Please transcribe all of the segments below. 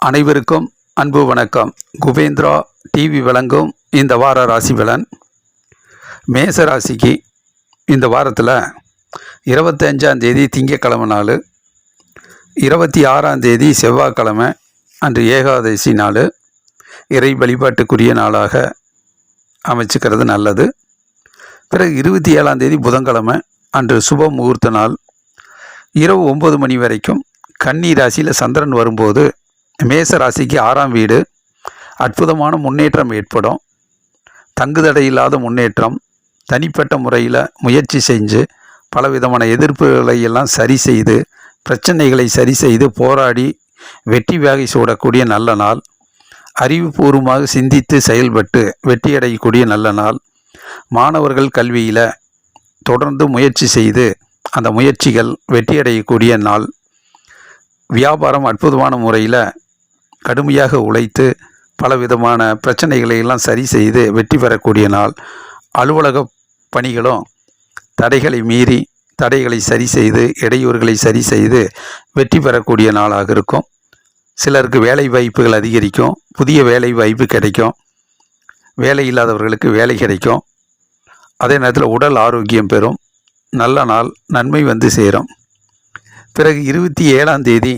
அனைவருக்கும் அன்பு வணக்கம். குபேந்திரா டிவி வழங்கும் இந்த வார ராசி பலன். மேச ராசிக்கு இந்த வாரத்தில் 25ஆம் தேதி திங்கக்கிழமை நாள், 26ஆம் தேதி செவ்வாய்க்கிழமை அன்று ஏகாதசி நாள், இறை வழிபாட்டுக்குரிய நாளாக அமைச்சுக்கிறது நல்லது. பிறகு 27ஆம் தேதி புதன்கிழமை அன்று சுப முகூர்த்த நாள். இரவு 9 மணி வரைக்கும் கன்னி ராசியில் சந்திரன் வரும்போது மேச ராசிக்கு 6ஆம் வீடு அற்புதமான முன்னேற்றம் ஏற்படும். தங்குதடை இல்லாத முன்னேற்றம். தனிப்பட்ட முறையில் முயற்சி செஞ்சு பலவிதமான எதிர்ப்புகளை எல்லாம் சரி செய்து, பிரச்சனைகளை சரி செய்து போராடி வெற்றி வேகை சூடக்கூடிய நல்ல நாள். அறிவுபூர்வமாக சிந்தித்து செயல்பட்டு வெற்றியடையக்கூடிய நல்ல நாள். மாணவர்கள் கல்வியில் தொடர்ந்து முயற்சி செய்து அந்த முயற்சிகள் வெற்றியடையக்கூடிய நாள். வியாபாரம் அற்புதமான முறையில் கடுமையாக உழைத்து பலவிதமான பிரச்சனைகளை எல்லாம் சரி செய்து வெற்றி பெறக்கூடிய நாள். அலுவலக பணிகளும் தடைகளை மீறி தடைகளை சரி செய்து இடையூறுகளை சரி செய்து வெற்றி பெறக்கூடிய நாளாக இருக்கும். சிலருக்கு வேலை வாய்ப்புகள் அதிகரிக்கும். புதிய வேலை வாய்ப்பு கிடைக்கும். வேலை இல்லாதவர்களுக்கு வேலை கிடைக்கும். அதே நேரத்தில் உடல் ஆரோக்கியம் பெறும். நல்ல நாள். நன்மை வந்து சேரும். பிறகு 27ஆம் தேதி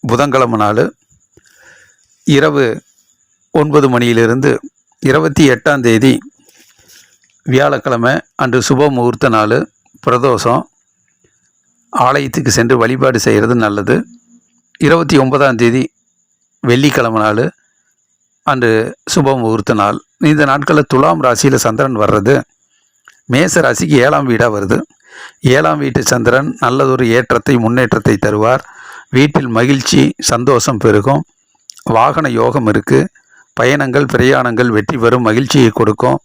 புதன்கிழமை நாள் இரவு 9 மணியிலிருந்து 28ஆம் தேதி வியாழக்கிழமை அன்று சுப முகூர்த்த நாள், பிரதோஷம். ஆலயத்துக்கு சென்று வழிபாடு செய்கிறது நல்லது. 29ஆம் தேதி வெள்ளிக்கிழமை நாள் அன்று சுப முகூர்த்த நாள். இந்த நாட்களில் துலாம் ராசியில் சந்திரன் வர்றது மேச ராசிக்கு 7ஆம் வீடாக வருது. 7ஆம் வீட்டு சந்திரன் நல்லதொரு ஏற்றத்தை முன்னேற்றத்தை தருவார். வீட்டில் மகிழ்ச்சி சந்தோஷம் பெருகும். வாகன யோகம் இருக்குது. பயணங்கள் பிரயாணங்கள் வெற்றி பெறும் மகிழ்ச்சியை கொடுக்கும்.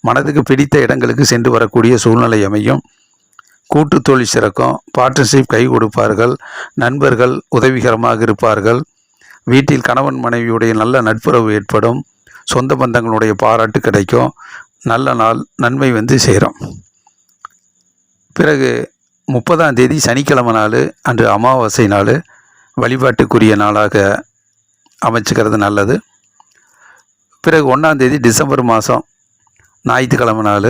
மனதுக்கு பிடித்த இடங்களுக்கு சென்று வரக்கூடிய சூழ்நிலை அமையும். கூட்டு தொழில் சிறக்கும். பார்ட்னர்ஷிப் கை கொடுப்பார்கள். நண்பர்கள் உதவிகரமாக இருப்பார்கள். வீட்டில் கணவன் மனைவியுடைய நல்ல நட்புறவு ஏற்படும். சொந்த பந்தங்களுடைய பாராட்டு கிடைக்கும். நல்ல நாள். நன்மை வந்து சேரும். பிறகு 30ஆம் தேதி சனிக்கிழமை நாள் அன்று அமாவாசை நாள், வழிபாட்டுக்குரிய நாளாக அமைச்சுக்கிறது நல்லது. பிறகு 1ஆம் தேதி டிசம்பர் மாதம் ஞாயிற்றுக்கிழமை நாள்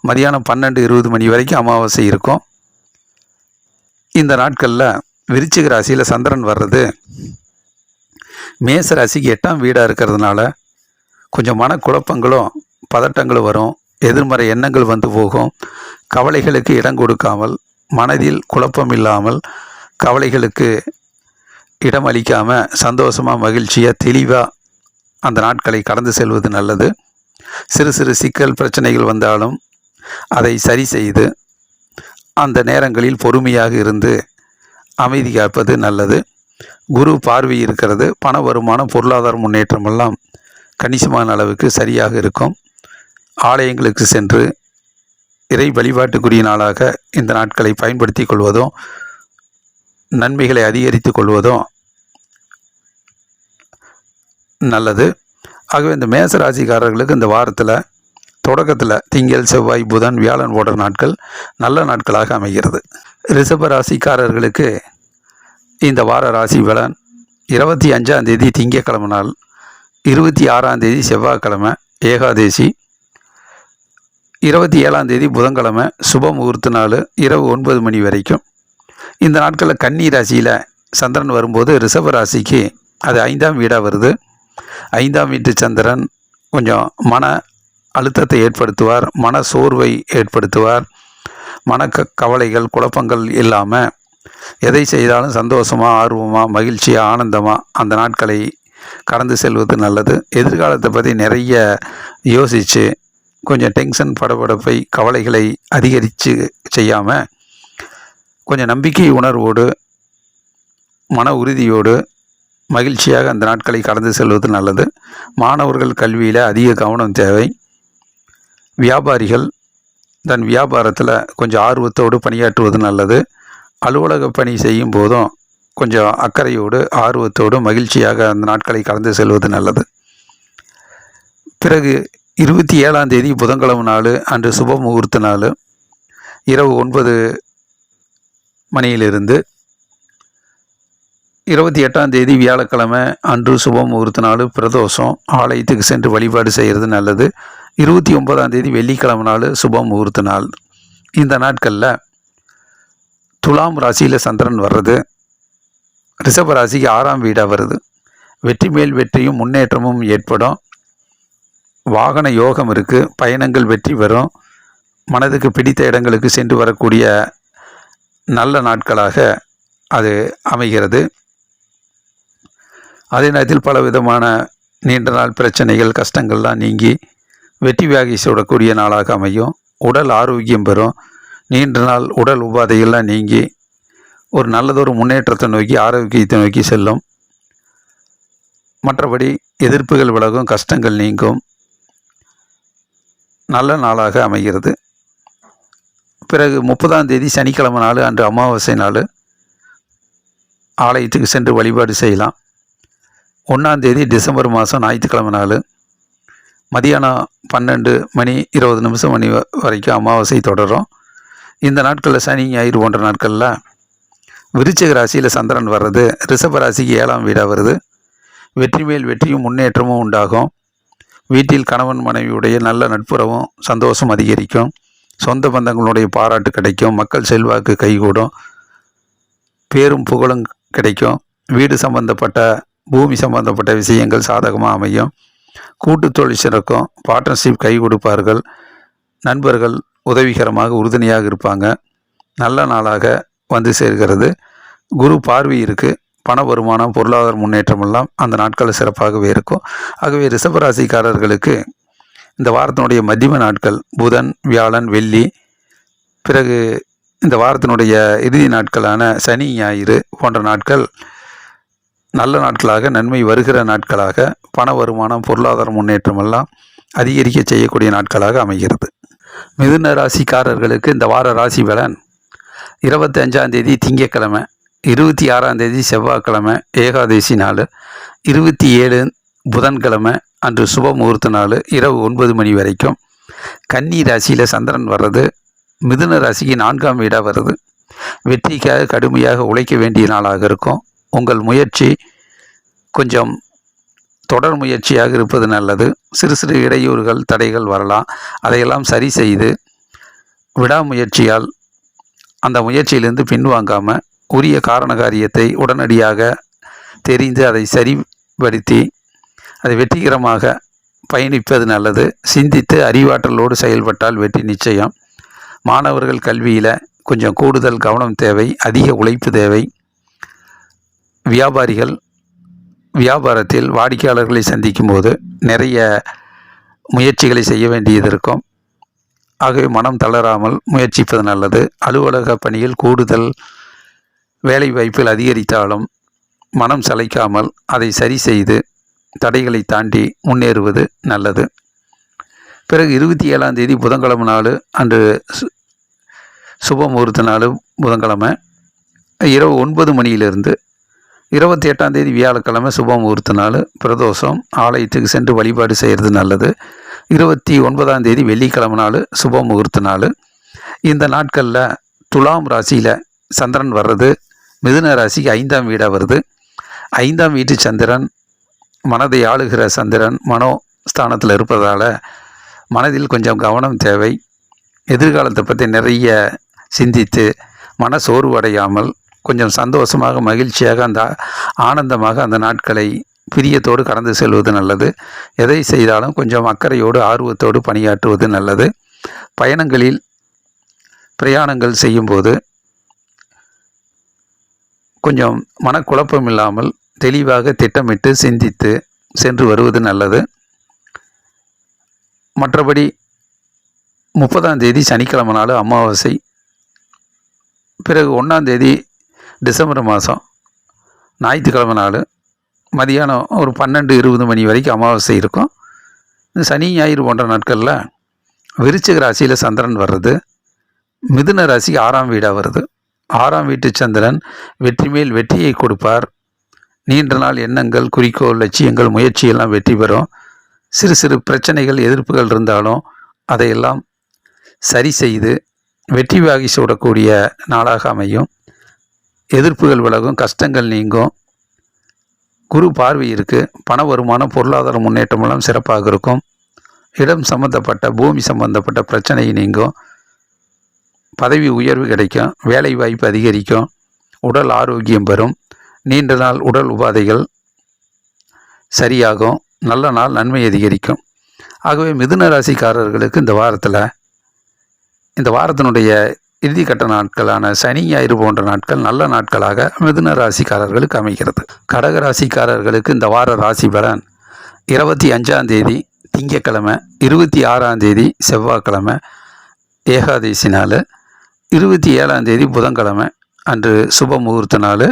மதியானம் 12:20 மணி வரைக்கும் அமாவாசை இருக்கும். இந்த நாட்களில் விருச்சிக ராசியில் சந்திரன் வர்றது மேச ராசிக்கு 8ஆம் வீடாக இருக்கிறதுனால கொஞ்சம் மனக்குழப்பங்களும் பதட்டங்களும் வரும். எதிர்மறை எண்ணங்கள் வந்து போகும். கவலைகளுக்கு இடம் கொடுக்காமல், மனதில் குழப்பம் இல்லாமல், கவலைகளுக்கு இடம் அளிக்காமல் சந்தோஷமாக மகிழ்ச்சியாக தெளிவாக அந்த நாட்களை கடந்து செல்வது நல்லது. சிறு சிறு சிக்கல் பிரச்சனைகள் வந்தாலும் அதை சரி செய்து அந்த நேரங்களில் பொறுமையாக இருந்து அமைதி காப்பது நல்லது. குரு பார்வை இருக்கிறது. பண வருமானம் பொருளாதார முன்னேற்றம் எல்லாம் கணிசமான அளவுக்கு சரியாக இருக்கும். ஆலயங்களுக்கு சென்று இறை வழிபாட்டுக்குரிய நாளாக இந்த நாட்களை பயன்படுத்தி கொள்வதும் நன்மைகளை அதிகரித்து கொள்வதும் நல்லது. ஆகவே இந்த மேச ராசிக்காரர்களுக்கு இந்த வாரத்தில் தொடக்கத்தில் திங்கள் செவ்வாய் புதன் வியாழன் போன்ற நாட்கள் நல்ல நாட்களாக அமைகிறது. ரிஷப ராசிக்காரர்களுக்கு இந்த வார ராசி பலன். 25ஆம் தேதி திங்கக்கிழமை நாள், 26ஆம் தேதி செவ்வாய்க்கிழமை ஏகாதசி, 27ஆம் தேதி புதன்கிழமை சுப முகூர்த்த நாள் இரவு 9 மணி வரைக்கும். இந்த நாட்களில் கன்னி ராசியில் சந்திரன் வரும்போது ரிஷப ராசிக்கு அது 5ஆம் வீடாக வருது. 5ஆம் வீட்டு சந்திரன் கொஞ்சம் மன அழுத்தத்தை ஏற்படுத்துவார். மன சோர்வை ஏற்படுத்துவார். கவலைகள் குழப்பங்கள் இல்லாமல் எதை செய்தாலும் சந்தோஷமாக ஆர்வமாக மகிழ்ச்சியாக ஆனந்தமாக அந்த நாட்களை கடந்து செல்வது நல்லது. எதிர்காலத்தை பற்றி நிறைய யோசித்து கொஞ்சம் டென்ஷன் படபடப்பை கவலைகளை அதிகரித்து செய்யாமல் கொஞ்சம் நம்பிக்கை உணர்வோடு மன உறுதியோடு மகிழ்ச்சியாக அந்த நாட்களை கடந்து செல்வது நல்லது. மாணவர்கள் கல்வியில் அதிக கவனம் தேவை. வியாபாரிகள் தன் வியாபாரத்தில் கொஞ்சம் ஆர்வத்தோடு பணியாற்றுவது நல்லது. அலுவலக பணி செய்யும் போதும் கொஞ்சம் அக்கறையோடு ஆர்வத்தோடு மகிழ்ச்சியாக அந்த நாட்களை கடந்து செல்வது நல்லது. பிறகு 27ஆம் தேதி புதன்கிழமை நாள் அன்று சுப முகூர்த்த நாள், இரவு 9 மணியிலிருந்து 28ஆம் தேதி வியாழக்கிழமை அன்று சுப முகூர்த்த நாள், பிரதோஷம். ஆலயத்துக்கு சென்று வழிபாடு செய்கிறது நல்லது. 29ஆம் தேதி வெள்ளிக்கிழமை நாள் சுப முகூர்த்த நாள். இந்த நாட்களில் துலாம் ராசியில் சந்திரன் வர்றது, ரிஷப ராசிக்கு 6ஆம் வீடாக வருது. வெற்றி மேல் வெற்றியும் முன்னேற்றமும் ஏற்படும். வாகன யோகம் இருக்குது. பயணங்கள் வெற்றி வரும். மனதுக்கு பிடித்த இடங்களுக்கு சென்று வரக்கூடிய நல்ல நாட்களாக அது அமைகிறது. அதே நேரத்தில் பல விதமான நீண்ட நாள் பிரச்சனைகள், கஷ்டங்கள்லாம் நீங்கி வெற்றி வாகி சூடக்கூடிய நாளாக அமையும். உடல் ஆரோக்கியம் பெறும். நீண்ட நாள் உடல் உபாதைகள்லாம் நீங்கி ஒரு நல்லதொரு முன்னேற்றத்தை நோக்கி, ஆரோக்கியத்தை நோக்கி செல்லும். மற்றபடி எதிர்ப்புகள் விலகும், கஷ்டங்கள் நீங்கும். நல்ல நாளாக அமைகிறது. பிறகு 30ஆம் தேதி சனிக்கிழமை நாள் அன்று அமாவாசை நாள். ஆலயத்துக்கு சென்று வழிபாடு செய்யலாம். 1ஆம் தேதி டிசம்பர் மாதம் ஞாயிற்றுக்கிழமை நாள். மதியானம் 12:20 மணி வரைக்கும் அமாவாசை தொடரும். இந்த நாட்களில் சனி ஞாயிறு போன்ற நாட்களில் விருச்சிக ராசியில் சந்திரன் வர்றது, ரிஷப ராசிக்கு 7ஆம் வீடாக வருது. வெற்றி மேல் வெற்றியும் முன்னேற்றமும் உண்டாகும். வீட்டில் கணவன் மனைவியுடைய நல்ல நட்புறவும் சந்தோஷம் அதிகரிக்கும். சொந்த பந்தங்களுடைய பாராட்டு கிடைக்கும். மக்கள் செல்வாக்கு கைகூடும். பேரும் புகழும் கிடைக்கும். வீடு சம்பந்தப்பட்ட, பூமி சம்பந்தப்பட்ட விஷயங்கள் சாதகமாக அமையும். கூட்டு தொழில் சிறக்கும். பார்ட்னர்ஷிப் கை கொடுப்பார்கள். நண்பர்கள் உதவிகரமாக உறுதுணையாக இருப்பாங்க. நல்ல நாளாக வந்து சேர்கிறது. குரு பார்வை இருக்குது. பண வருமானம், பொருளாதார முன்னேற்றம் எல்லாம் அந்த நாட்களில் சிறப்பாகவே இருக்கும். ஆகவே ரிஷபராசிக்காரர்களுக்கு இந்த வாரத்தினுடைய மத்தியம நாட்கள் புதன், வியாழன், வெள்ளி, பிறகு இந்த வாரத்தினுடைய இறுதி நாட்களான சனி ஞாயிறு போன்ற நாட்கள் நல்ல நாட்களாக, நன்மை வருகிற நாட்களாக, பண வருமானம், பொருளாதார முன்னேற்றம் எல்லாம் அதிகரிக்க செய்யக்கூடிய நாட்களாக அமைகிறது. மிதுன ராசிக்காரர்களுக்கு இந்த வார ராசி பலன்: 25ஆம் தேதி திங்கட்கிழமை, 26ஆம் தேதி செவ்வாய்க்கிழமை ஏகாதசி நாள், 27 புதன்கிழமை அன்று சுப முகூர்த்த நாள் இரவு 9 மணி வரைக்கும். கன்னி ராசியில் சந்திரன் வர்றது, மிதுன ராசிக்கு 4ஆம் வீடாக வருது. வெற்றிக்காக கடுமையாக உழைக்க வேண்டிய நாளாக இருக்கும். உங்கள் முயற்சி கொஞ்சம் தொடர் முயற்சியாக இருப்பது நல்லது. சிறு சிறு இடையூறுகள், தடைகள் வரலாம். அதையெல்லாம் சரி செய்து விடாமுயற்சியால் அந்த முயற்சியிலிருந்து பின்வாங்காமல் உரிய காரண காரியத்தை உடனடியாக தெரிந்து அதை சரிப்படுத்தி அதை வெற்றிகரமாக பயணிப்பது நல்லது. சிந்தித்து அறிவாற்றலோடு செயல்பட்டால் வெற்றி நிச்சயம். மாணவர்கள் கல்வியில் கொஞ்சம் கூடுதல் கவனம் தேவை. அதிக உழைப்பு தேவை. வியாபாரிகள் வியாபாரத்தில் வாடிக்கையாளர்களை சந்திக்கும் போது நிறைய முயற்சிகளை செய்ய வேண்டியது இருக்கும். ஆகவே மனம் தளராமல் முயற்சிப்பது நல்லது. அலுவலக பணியில் கூடுதல் வேலை வாய்ப்புகள் அதிகரித்தாலும் மனம் சளைக்காமல் அதை சரி செய்து தடைகளை தாண்டி முன்னேறுவது நல்லது. பிறகு 27ஆம் தேதி புதன்கிழமை நாள் அன்று சுப முகூர்த்த நாள். புதன்கிழமை இரவு 9 மணியிலிருந்து 28ஆம் தேதி வியாழக்கிழமை சுப முகூர்த்த நாள், பிரதோஷம். ஆலயத்துக்கு சென்று வழிபாடு செய்கிறது நல்லது. 29ஆம் தேதி வெள்ளிக்கிழமை நாள் சுப முகூர்த்த நாள். இந்த நாட்களில் துலாம் ராசியில் சந்திரன் வர்றது, மிதுன ராசிக்கு 5ஆம் வீடாக வருது. 5ஆம் வீட்டு சந்திரன் மனதை ஆளுகிற சந்திரன் மனோஸ்தானத்தில் இருப்பதால் மனதில் கொஞ்சம் கவனம் தேவை. எதிர்காலத்தை பற்றி நிறைய சிந்தித்து மன சோர்வடையாமல் கொஞ்சம் சந்தோஷமாக, மகிழ்ச்சியாக, அந்த ஆனந்தமாக அந்த நாட்களை பிரியத்தோடு கடந்து செல்வது நல்லது. எதை செய்தாலும் கொஞ்சம் அக்கறையோடு, ஆர்வத்தோடு பணியாற்றுவது நல்லது. பிரயாணங்கள் செய்யும்போது கொஞ்சம் மனக்குழப்பம் இல்லாமல் தெளிவாக திட்டமிட்டு சிந்தித்து சென்று வருவது நல்லது. மற்றபடி 30ஆம் தேதி சனிக்கிழமை நாள் அமாவாசை. பிறகு 1ஆம் தேதி டிசம்பர் மாதம் ஞாயிற்றுக்கிழமை நாள் மதியானம் ஒரு 12:20 மணி வரைக்கும் அமாவாசை இருக்கும். இந்த சனி ஞாயிறு போன்ற நாட்களில் விருச்சிக ராசியில் சந்திரன் வர்றது, மிதுன ராசிக்கு 6ஆம் வீடாக வருது. 6ஆம் வீட்டு சந்திரன் வெற்றி மேல் வெற்றியை கொடுப்பார். நீண்ட நாள் எண்ணங்கள், குறிக்கோள், லட்சியங்கள், முயற்சியெல்லாம் வெற்றி பெறும். சிறு சிறு பிரச்சனைகள், எதிர்ப்புகள் இருந்தாலும் அதையெல்லாம் சரி செய்து வெற்றி வாகி சூடக்கூடிய நாளாக அமையும். எதிர்ப்புகள் விலகும், கஷ்டங்கள் நீங்கும். குரு பார்வை இருக்குது. பண வருமானம் பொருளாதார முன்னேற்றமெல்லாம் சிறப்பாக இருக்கும். இடம் சம்பந்தப்பட்ட பூமி சம்பந்தப்பட்ட பிரச்சனை நீங்கும். பதவி உயர்வு கிடைக்கும். வேலை வாய்ப்பு அதிகரிக்கும். உடல் ஆரோக்கியம் பெறும். நீண்ட நாள் உடல் உபாதைகள் சரியாகும். நல்ல நாள் நன்மை அதிகரிக்கும். ஆகவே மிதுன ராசிக்காரர்களுக்கு இந்த வாரத்தினுடைய இறுதிக்கட்ட நாட்களான சனி ஞாயிறு போன்ற நாட்கள் நல்ல நாட்களாக மிதுன ராசிக்காரர்களுக்கு அமைகிறது. கடக ராசிக்காரர்களுக்கு இந்த வார ராசி பலன் 25ஆம் தேதி திங்கட்கிழமை, 26ஆம் தேதி செவ்வாய்க்கிழமை ஏகாதசி நாள், 27ஆம் தேதி புதன்கிழமை அன்று சுப முகூர்த்த நாள்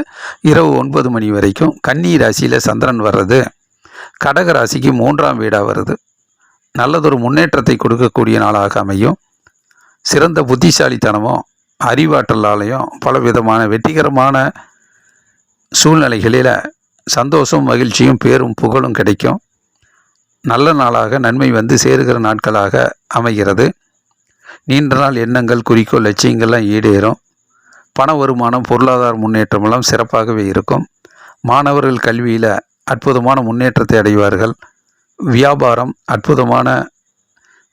இரவு 9 மணி வரைக்கும் கன்னி ராசியில் சந்திரன் வர்றது கடக ராசிக்கு 3ஆம் வீடாக வருது. நல்லதொரு முன்னேற்றத்தை கொடுக்கக்கூடிய நாளாக அமையும். சிறந்த புத்திசாலித்தனமும் அறிவாற்றலாலையும் பலவிதமான வெற்றிகரமான சூழ்நிலைகளில் சந்தோஷம் மகிழ்ச்சியும் பேரும் புகழும் கிடைக்கும். நல்ல நாளாக நன்மை வந்து சேருகிற நாட்களாக அமைகிறது. நீண்ட நாள் எண்ணங்கள் குறிக்கோள் லட்சியங்கள்லாம் ஈடேறும். பண வருமானம் பொருளாதார முன்னேற்றமெல்லாம் சிறப்பாகவே இருக்கும். மாணவர்கள் கல்வியில் அற்புதமான முன்னேற்றத்தை அடைவார்கள். வியாபாரம் அற்புதமான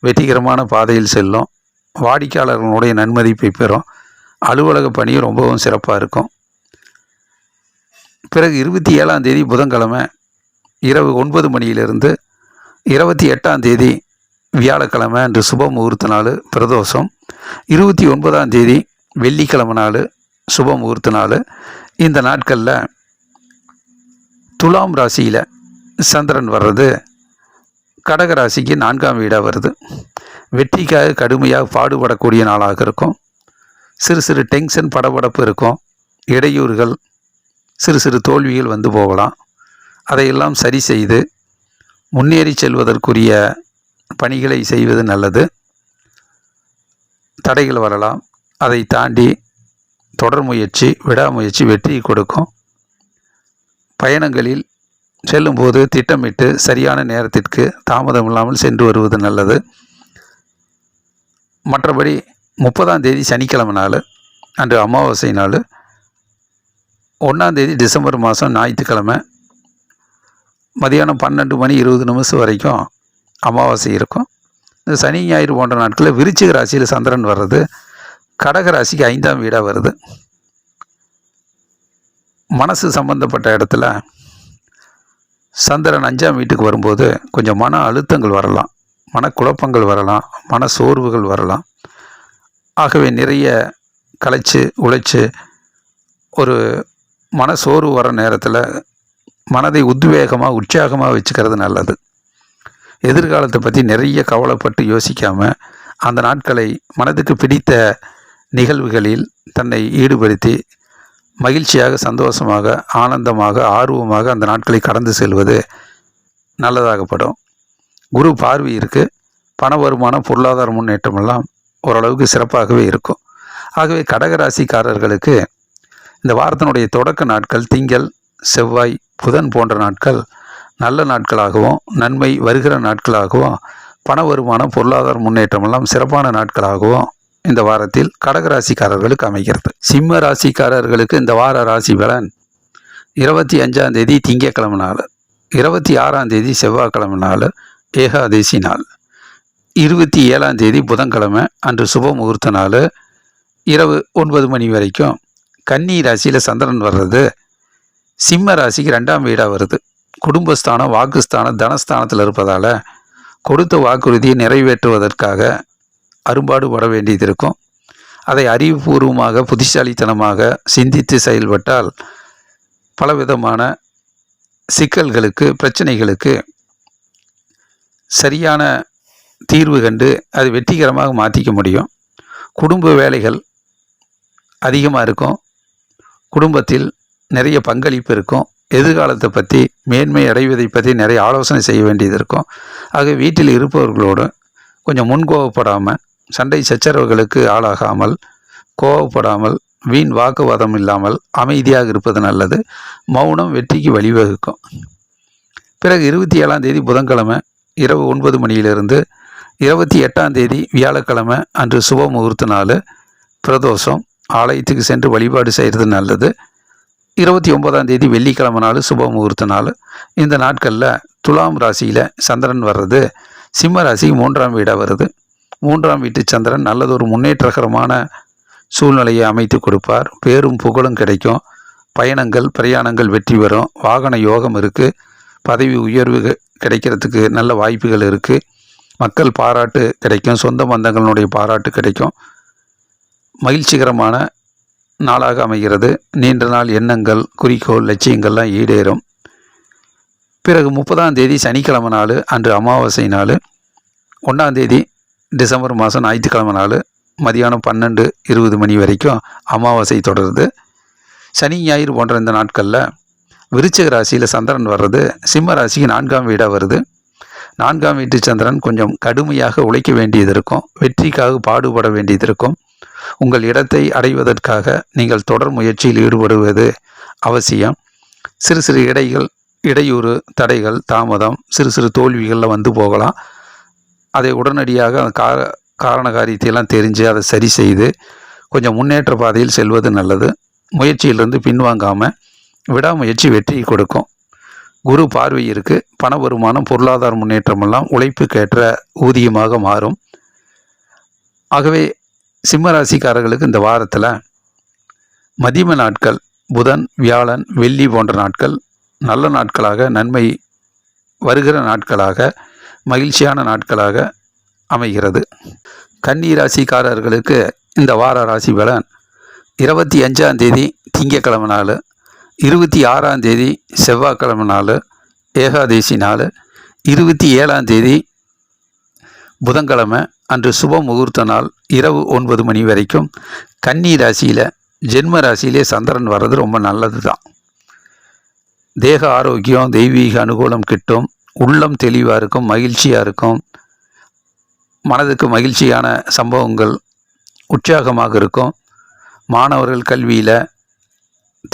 வெற்றிகரமான பாதையில் செல்லும். வாடிக்கையாளர்களுடைய நன்மதிப்பை பெறும். அலுவலக பணியும் ரொம்பவும் சிறப்பாக இருக்கும். பிறகு 27ஆம் தேதி புதன்கிழமை இரவு 9 மணியிலிருந்து 28ஆம் தேதி வியாழக்கிழமை அன்று சுப முகூர்த்த நாள் பிரதோஷம், 29ஆம் தேதி வெள்ளிக்கிழமை நாள் சுப முகூர்த்த நாள். இந்த நாட்களில் துலாம் ராசியில் சந்திரன் வர்றது கடக ராசிக்கு 4ஆம் வீடாக வருது. வெற்றிக்காக கடுமையாக பாடுபடக்கூடிய நாளாக இருக்கும். சிறு சிறு டென்ஷன் படபடப்பு இருக்கும். இடையூறுகள் சிறு சிறு தோல்விகள் வந்து போகலாம். அதையெல்லாம் சரி செய்து முன்னேறி செல்வதற்குரிய பணிகளை செய்வது நல்லது. தடைகள் வரலாம். அதை தாண்டி தொடர் முயற்சி விடாமுயற்சி வெற்றி கொடுக்கும். பயணங்களில் செல்லும்போது திட்டமிட்டு சரியான நேரத்திற்கு தாமதம் இல்லாமல் சென்று வருவது நல்லது. மற்றபடி 30ஆம் தேதி சனிக்கிழமை நாள் அன்று அமாவாசை நாள், 1ஆம் தேதி டிசம்பர் மாதம் ஞாயிற்றுக்கிழமை மதியானம் 12 மணி 20 நிமிஷம் வரைக்கும் அமாவாசை இருக்கும். இந்த சனி ஞாயிறு போன்ற நாட்களில் விருச்சிக ராசியில் சந்திரன் வர்றது கடக ராசிக்கு 5ஆம் வீடாக வருது. மனசு சம்பந்தப்பட்ட இடத்துல சந்திரன் 5ஆம் வீட்டுக்கு வரும்போது கொஞ்சம் மன அழுத்தங்கள் வரலாம், மனக்குழப்பங்கள் வரலாம், மன சோர்வுகள் வரலாம். ஆகவே நிறைய களைச்சு உழைச்சி ஒரு மன சோர்வு வர நேரத்தில் மனதை உத்வேகமாக உற்சாகமாக வச்சுக்கிறது நல்லது. எதிர்காலத்தை பற்றி நிறைய கவலைப்பட்டு யோசிக்காமல் அந்த நாட்களை மனதுக்கு பிடித்த நிகழ்வுகளில் தன்னை ஈடுபடுத்தி மகிழ்ச்சியாக சந்தோஷமாக ஆனந்தமாக ஆர்வமாக அந்த நாட்களை கடந்து செல்வது நல்லதாகப்படும். குரு பார்வை இருக்குது. பண வருமானம் பொருளாதார முன்னேற்றமெல்லாம் ஓரளவுக்கு சிறப்பாகவே இருக்கும். ஆகவே கடகராசிக்காரர்களுக்கு இந்த வாரத்தினுடைய தொடக்க நாட்கள் திங்கள் செவ்வாய் புதன் போன்ற நாட்கள் நல்ல நாட்களாகவும் நன்மை வருகிற நாட்களாகவும் பண வருமானம் பொருளாதார முன்னேற்றமெல்லாம் சிறப்பான நாட்களாகவும் இந்த வாரத்தில் கடகராசிக்காரர்களுக்கு அமைகிறது. சிம்ம ராசிக்காரர்களுக்கு இந்த வார ராசி பலன் 25ஆம் தேதி திங்கட்கிழமை நாள், 26ஆம் தேதி செவ்வாய்க்கிழமை நாள் ஏகாதசி நாள், 27ஆம் தேதி புதன்கிழமை அன்று சுப முகூர்த்த நாள் இரவு 9 மணி வரைக்கும் கன்னி ராசியில் சந்திரன் வர்றது சிம்ம ராசிக்கு 2ஆம் வீடாக வருது. குடும்பஸ்தானம் வாக்குஸ்தானம் தனஸ்தானத்தில் இருப்பதால் கொடுத்த வாக்குறுதியை நிறைவேற்றுவதற்காக அரும்பாடுபட வேண்டியது இருக்கும். அதை அறிவுபூர்வமாக புத்திசாலித்தனமாக சிந்தித்து செயல்பட்டால் பலவிதமான சிக்கல்களுக்கு பிரச்சனைகளுக்கு சரியான தீர்வு கண்டு அது வெற்றிகரமாக மாற்றிக்க முடியும். குடும்ப வேலைகள் அதிகமாக இருக்கும். குடும்பத்தில் நிறைய பங்களிப்பு இருக்கும். எதிர்காலத்தை பற்றி மேன்மை அடைவதை பற்றி நிறைய ஆலோசனை செய்ய வேண்டியது இருக்கும். ஆக வீட்டில் இருப்பவர்களோடு கொஞ்சம் முன்கோவப்படாமல் சண்டை சச்சரவுகளுக்கு ஆளாகாமல் கோவப்படாமல் வீண் வாக்குவாதம் இல்லாமல் அமைதியாக இருப்பது நல்லது. மௌனம் வெற்றிக்கு வழிவகுக்கும். பிறகு 27ஆம் தேதி புதன்கிழமை இரவு 9 மணியிலிருந்து 28ஆம் தேதி வியாழக்கிழமை அன்று சுப முகூர்த்த நாள் பிரதோஷம். ஆலயத்துக்கு சென்று வழிபாடு செய்கிறது நல்லது. 29ஆம் தேதி வெள்ளிக்கிழமை நாள் சுப முகூர்த்த நாள். இந்த நாட்களில் துலாம் ராசியில் சந்திரன் வர்றது சிம்ம ராசிக்கு 3ஆம் வீடாக வருது. 3ஆம் வீட்டு சந்திரன் நல்லதொரு முன்னேற்றகரமான சூழ்நிலையை அமைத்து கொடுப்பார். பேரும் புகழும் கிடைக்கும். பயணங்கள் பிரயாணங்கள் வெற்றி பெறும். வாகன யோகம் இருக்குது. பதவி உயர்வு கிடைக்கிறதுக்கு நல்ல வாய்ப்புகள் இருக்குது. மக்கள் பாராட்டு கிடைக்கும். சொந்த பந்தங்களுடைய பாராட்டு கிடைக்கும். மகிழ்ச்சிகரமான நாளாக அமைகிறது. நீண்ட நாள் எண்ணங்கள் குறிக்கோள் லட்சியங்கள்லாம் ஈடேறும். பிறகு 30ஆம் தேதி சனிக்கிழமை நாள் அன்று அமாவாசை நாள். 1ஆம் தேதி டிசம்பர் மாதம் ஞாயிற்றுக்கிழமை நாள் மதியானம் 12:20 மணி வரைக்கும் அமாவாசை தொடருது. சனி ஞாயிறு போன்ற இந்த நாட்களில் விருச்சிக ராசியில் சந்திரன் வர்றது சிம்ம ராசிக்கு 4ஆம் வீடாக வருது. 4ஆம் வீட்டு சந்திரன் கொஞ்சம் கடுமையாக உழைக்க வேண்டியது இருக்கும். வெற்றிக்காக பாடுபட வேண்டியது இருக்கும். உங்கள் இடத்தை அடைவதற்காக நீங்கள் தொடர் முயற்சியில் ஈடுபடுவது அவசியம். சிறு சிறு இடையூறு தடைகள் தாமதம் சிறு சிறு தோல்விகளில் வந்து போகலாம். அதை உடனடியாக காரண காரியத்தையெல்லாம் தெரிஞ்சு அதை சரி செய்து கொஞ்சம் முன்னேற்ற பாதையில் செல்வது நல்லது. முயற்சியிலிருந்து பின்வாங்காமல் விடாமுயற்சி வெற்றி கொடுக்கும். குரு பார்வை இருக்குது. பண வருமானம் பொருளாதார முன்னேற்றமெல்லாம் உழைப்புக்கேற்ற ஊதியமாக மாறும். ஆகவே சிம்ம ராசிக்காரர்களுக்கு இந்த வாரத்தில் மதிம நாட்கள் புதன் வியாழன் வெள்ளி போன்ற நாட்கள் நல்ல நாட்களாக நன்மை வருகிற நாட்களாக மகிழ்ச்சியான நாட்களாக அமைகிறது. கன்னி ராசிக்காரர்களுக்கு இந்த வார ராசி பலன் 25ஆம் தேதி திங்கக்கிழமை நாள், 26ஆம் தேதி செவ்வாய்க்கிழமை நாள் ஏகாதேசி நாள், 27ஆம் தேதி புதன்கிழமை அன்று சுப முகூர்த்த நாள் இரவு 9 மணி வரைக்கும் கன்னி ராசியில் ஜென்ம ராசியிலே சந்திரன் வர்றது ரொம்ப நல்லது தான். தேக ஆரோக்கியம் தெய்வீக அனுகூலம் கிட்டும். உள்ளம் தெளிவாக இருக்கும். மகிழ்ச்சியாக இருக்கும். மனதுக்கு மகிழ்ச்சியான சம்பவங்கள் உற்சாகமாக இருக்கும். மாணவர்கள் கல்வியில்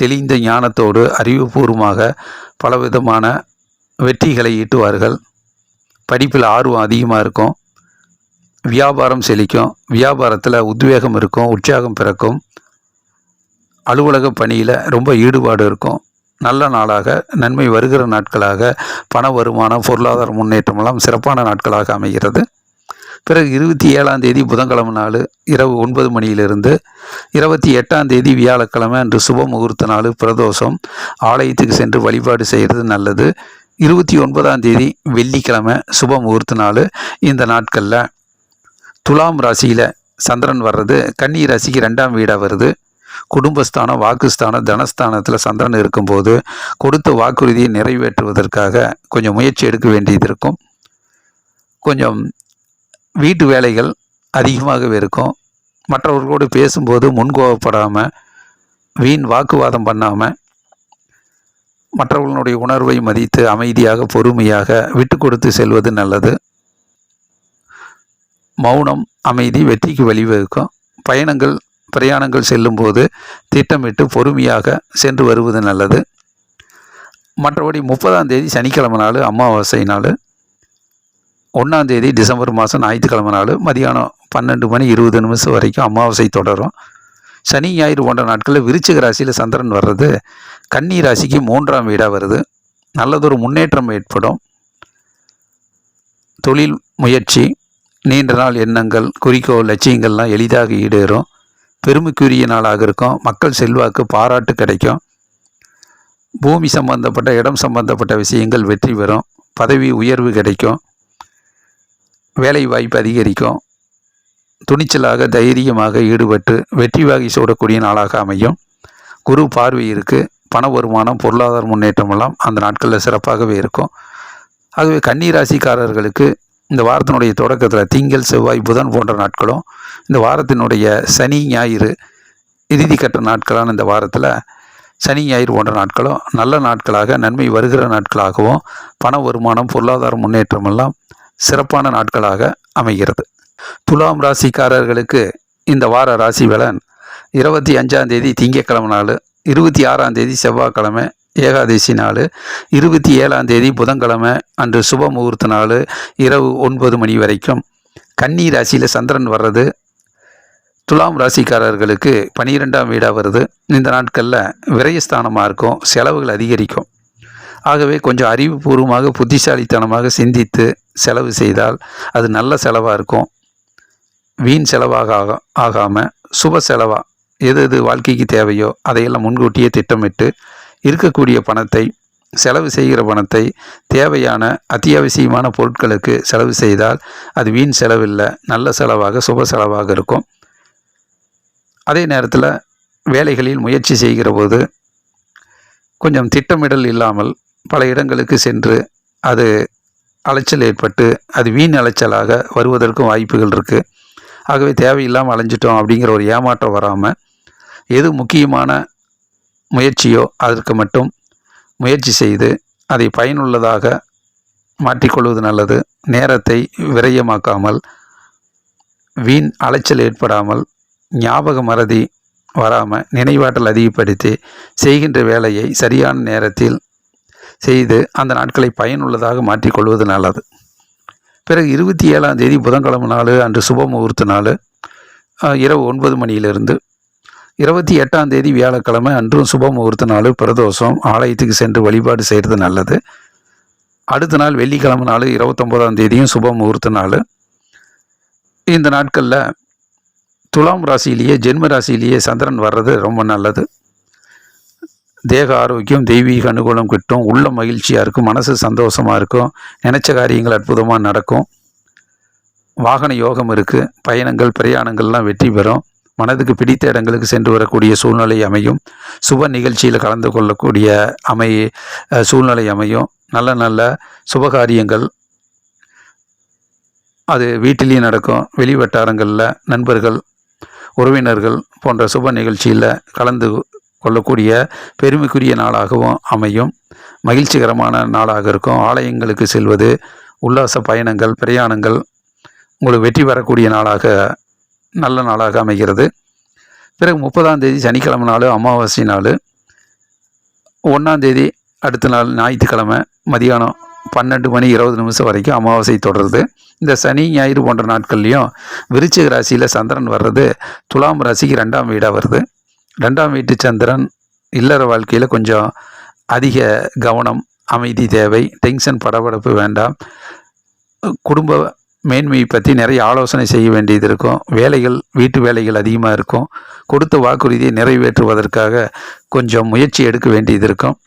தெளிந்த ஞானத்தோடு அறிவுபூர்வமாக பலவிதமான வெற்றிகளை ஈட்டுவார்கள். படிப்பில் ஆர்வம் அதிகமாக இருக்கும். வியாபாரம் செழிக்கும். வியாபாரத்தில் உத்வேகம் இருக்கும். உற்சாகம் பிறக்கும். அலுவலக பணியில் ரொம்ப ஈடுபாடு இருக்கும். நல்ல நாளாக நன்மை வருகிற நாட்களாக பண வருமானம் பொருளாதார முன்னேற்றமெல்லாம் சிறப்பான நாட்களாக அமைகிறது. பிறகு 27ஆம் தேதி புதன்கிழமை நாள் இரவு 9 மணியிலிருந்து 28ஆம் தேதி வியாழக்கிழமை அன்று சுப முகூர்த்த நாள் பிரதோஷம். ஆலயத்துக்கு சென்று வழிபாடு செய்கிறது நல்லது. 29ஆம் தேதி வெள்ளிக்கிழமை சுப முகூர்த்த நாள். இந்த நாட்களில் துலாம் ராசியில் சந்திரன் வர்றது கன்னி ராசிக்கு 2ஆம் வீடாக வருது. குடும்பஸ்தானம் வாக்குஸ்தானம் தனஸ்தானத்தில் சந்திரன் இருக்கும்போது கொடுத்த வாக்குறுதியை நிறைவேற்றுவதற்காக கொஞ்சம் முயற்சி எடுக்க வேண்டியது இருக்கும். கொஞ்சம் வீட்டு வேலைகள் அதிகமாகவே இருக்கும். மற்றவர்களோடு பேசும்போது முன்கோபப்படாமல் வீண் வாக்குவாதம் பண்ணாமல் மற்றவர்களுடைய உணர்வை மதித்து அமைதியாக பொறுமையாக விட்டு கொடுத்து செல்வது நல்லது. மௌனம் அமைதி வெற்றிக்கு வழிவகுக்கும். பிரயாணங்கள் செல்லும்போது திட்டமிட்டு பொறுமையாக சென்று வருவது நல்லது. மற்றபடி 30ஆம் தேதி சனிக்கிழமை நாள் அமாவாசை நாள். 1ஆம் தேதி டிசம்பர் மாதம் ஞாயிற்றுக்கிழமை நாள் மதியானம் 12:20 வரைக்கும் அமாவாசை தொடரும். சனி ஞாயிறு போன்ற நாட்களில் விருச்சிக ராசியில் சந்திரன் வர்றது கன்னி ராசிக்கு 3ஆம் வீடாக வருது. நல்லதொரு முன்னேற்றம் ஏற்படும். தொழில் முயற்சி நீண்ட நாள் எண்ணங்கள் குறிக்கோள் லட்சியங்கள்லாம் எளிதாக ஈடேறும். பெருமைக்குரிய நாளாக இருக்கும். மக்கள் செல்வாக்கு பாராட்டு கிடைக்கும். பூமி சம்பந்தப்பட்ட இடம் சம்பந்தப்பட்ட விஷயங்கள் வெற்றி பெறும். பதவி உயர்வு கிடைக்கும். வேலை வாய்ப்பு அதிகரிக்கும். துணிச்சலாக தைரியமாக ஈடுபட்டு வெற்றி வாகி சூடக்கூடிய நாளாக அமையும். குரு பார்வை இருக்குது. பண வருமானம் பொருளாதார முன்னேற்றமெல்லாம் அந்த நாட்களில் சிறப்பாகவே இருக்கும். ஆகவே கன்னி ராசிக்காரர்களுக்கு இந்த வாரத்தினுடைய தொடக்கத்தில் திங்கள் செவ்வாய் புதன் போன்ற நாட்களும் இந்த வாரத்தினுடைய சனி ஞாயிறு இறுதி கட்ட நாட்களான இந்த வாரத்தில் சனி ஞாயிறு போன்ற நாட்களும் நல்ல நாட்களாக நன்மை வருகிற நாட்களாகவும் பண வருமானம் பொருளாதார முன்னேற்றமெல்லாம் சிறப்பான நாட்களாக அமைகிறது. துலாம் ராசிக்காரர்களுக்கு இந்த வார ராசி பலன் 25ஆம் தேதி திங்கட்கிழமை நாள், 26ஆம் தேதி செவ்வாய்க்கிழமை ஏகாதசி நாள், 27ஆம் தேதி புதன்கிழமை அன்று சுப முகூர்த்த நாள் இரவு 9 மணி வரைக்கும் கன்னி ராசியில் சந்திரன் வர்றது துலாம் ராசிக்காரர்களுக்கு 12ஆம் வீடாக வருது. இந்த நாட்களில் விரயஸ்தானமாக இருக்கும், செலவுகள் அதிகரிக்கும். ஆகவே கொஞ்சம் அறிவுபூர்வமாக புத்திசாலித்தனமாக சிந்தித்து செலவு செய்தால் அது நல்ல செலவாக இருக்கும். வீண் செலவாக ஆகாமல் சுப செலவாக எது வாழ்க்கைக்கு தேவையோ அதையெல்லாம் முன்கூட்டியே திட்டமிட்டு இருக்கக்கூடிய பணத்தை, செலவு செய்கிற பணத்தை தேவையான அத்தியாவசியமான பொருட்களுக்கு செலவு செய்தால் அது வீண் செலவில்லை, நல்ல செலவாக சுப செலவாக இருக்கும். அதே நேரத்தில் வேலைகளில் முயற்சி செய்கிற போது கொஞ்சம் திட்டமிடல் இல்லாமல் பல இடங்களுக்கு சென்று அது அலைச்சல் ஏற்பட்டு அது வீண் அலைச்சலாக வருவதற்கும் வாய்ப்புகள் இருக்குது. ஆகவே தேவையில்லாமல் அலைஞ்சிட்டோம் அப்படிங்கிற ஒரு ஏமாற்றம் வராமல் எது முக்கியமான முயற்சியோ அதற்கு மட்டும் முயற்சி செய்து அதை பயனுள்ளதாக மாற்றிக்கொள்வது நல்லது. நேரத்தை விரயமாக்காமல், வீண் அலைச்சல் ஏற்படாமல், ஞாபக மறதி வராமல், நினைவாற்றல் அதிகப்படுத்தி செய்கின்ற வேலையை சரியான நேரத்தில் செய்து அந்த நாட்களை பயனுள்ளதாக மாற்றிக்கொள்வது நல்லது. பிறகு 27ஆம் தேதி புதன்கிழமை நாள் அன்று சுப முகூர்த்த நாள், இரவு 9 மணியிலிருந்து. 28ஆம் தேதி வியாழக்கிழமை அன்றும் சுப முகூர்த்த நாள், பிரதோஷம். ஆலயத்துக்கு சென்று வழிபாடு செய்கிறது நல்லது. அடுத்த நாள் வெள்ளிக்கிழமை நாள் 29ஆம் தேதியும் சுப முகூர்த்த நாள். இந்த நாட்களில் துலாம் ராசியிலேயே ஜென்ம ராசியிலேயே சந்திரன் வர்றது ரொம்ப நல்லது. தேக ஆரோக்கியம், தெய்வீக அனுகூலம் கிட்டும், உள்ள மகிழ்ச்சியாக இருக்கும், மனசு சந்தோஷமாக இருக்கும், நினைச்ச காரியங்கள் அற்புதமாக நடக்கும். வாகன யோகம் இருக்குது, பயணங்கள் பிரயாணங்கள்லாம் வெற்றி பெறும். மனதுக்கு பிடித்த இடங்களுக்கு சென்று வரக்கூடிய சூழ்நிலை அமையும். சுப நிகழ்ச்சியில் கலந்து கொள்ளக்கூடிய சூழ்நிலை அமையும். நல்ல நல்ல சுபகாரியங்கள் அது வீட்டிலேயும் நடக்கும். வெளி வட்டாரங்களில் நண்பர்கள், உறவினர்கள் போன்ற சுப நிகழ்ச்சியில் கலந்து கொள்ளக்கூடிய பெருமைக்குரிய நாளாகவும் அமையும். மகிழ்ச்சிகரமான நாளாக இருக்கும். ஆலயங்களுக்கு செல்வது, உல்லாச பயணங்கள், பிரயாணங்கள் உங்களுக்கு வெற்றி பெறக்கூடிய நாளாக, நல்ல நாளாக அமைகிறது. பிறகு 30ஆம் தேதி சனிக்கிழமை நாள், அமாவாசை நாள். 1ஆம் தேதி அடுத்த நாள் ஞாயிற்றுக்கிழமை மதியானம் 12:20 வரைக்கும் அமாவாசை தொடருது. இந்த சனி ஞாயிறு போன்ற நாட்கள்லையும் விருச்சிக ராசியில் சந்திரன் வர்றது துலாம் ராசிக்கு 2ஆம் வீடாக வருது. 2ஆம் வீட்டு சந்திரன் இல்லற வாழ்க்கையில் கொஞ்சம் அதிக கவனம், அமைதி தேவை. டென்ஷன், படபடப்பு வேண்டாம். குடும்ப மேன்மையை பற்றி நிறைய ஆலோசனை செய்ய வேண்டியது இருக்கும். வேலைகள், வீட்டு வேலைகள் அதிகமாக இருக்கும். கொடுத்த வாக்குறுதியை நிறைவேற்றுவதற்காக கொஞ்சம் முயற்சி எடுக்க வேண்டியது இருக்கும்.